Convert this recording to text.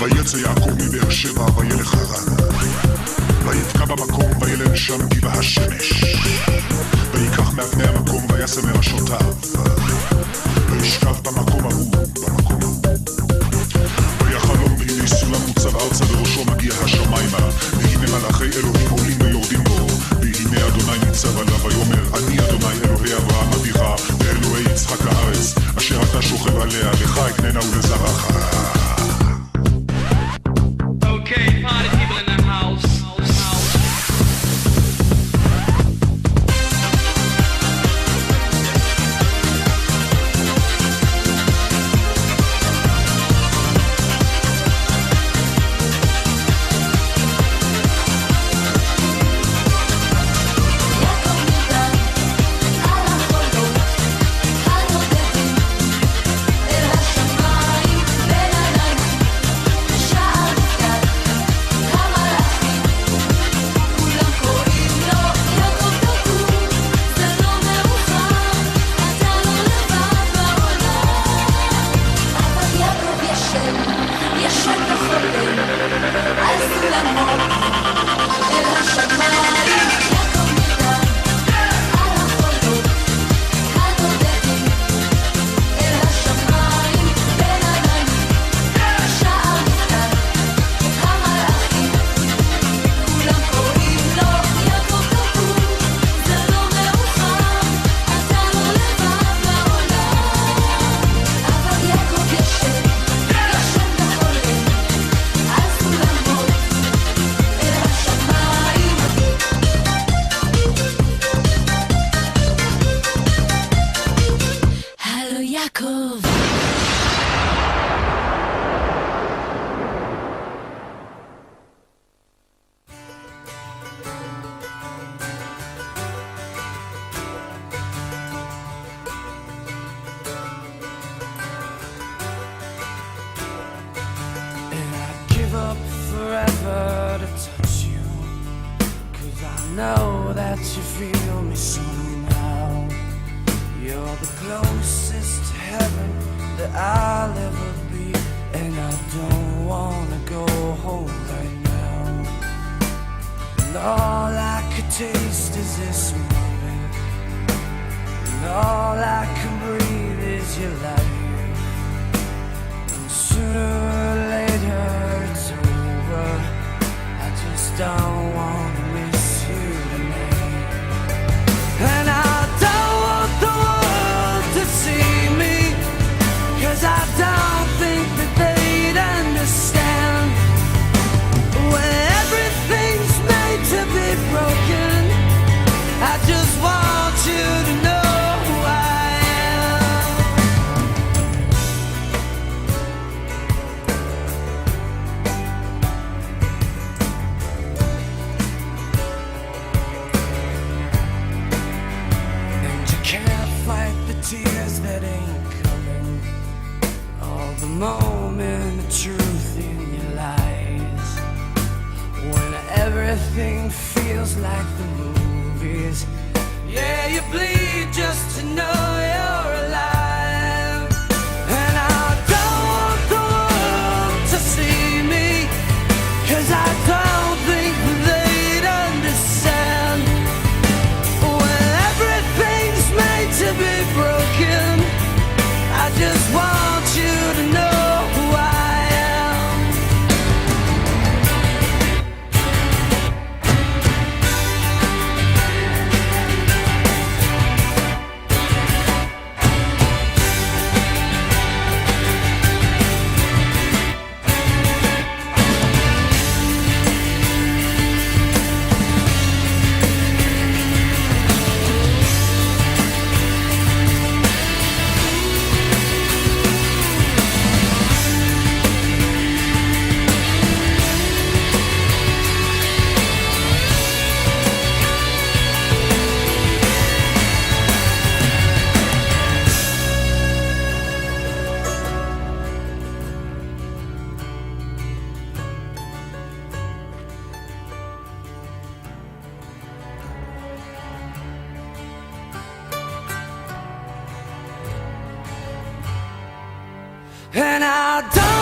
ויצא יעקב מבאר שבע וילך חרן, ויתקע במקום וילן שם גבעה השמש, ויקח מאבני המקום וישם מראשותיו, וישכב במקום ההוא, ויחלום והנה סולם מוצב ארצה וראשו מגיע השמיימה, והנה מלאכי אלוהים עולים ויורדים בו, והנה אדוני ניצב עליו ויאמר אני אדוני אלוהי אברהם אביך ואלוהי יצחק הארץ אשר אתה שוכב עליה, לך אתננה ולזרעך. Okay, party people in the house. Forever to touch you, 'cause I know that you feel me somehow. You're the closest to heaven that I'll ever be, and I don't wanna go home right now. And all I could taste is this moment, and all I can breathe is your life. And sooner or later it's over, I just don't wanna miss you tonight. And I don't want the world to see me, 'cause I don't think that they'd understand. When everything's made to be broken, I just want you to know who I am. And you can't fight the tears that ain't coming, all the moment of truth in your lies. When everything feels like the movies, yeah, you bleed just to know you're alive. And I don't want the world to see me, 'cause I don't think they'd understand. When everything's made to be broken, I just want you to know who I am. And I don't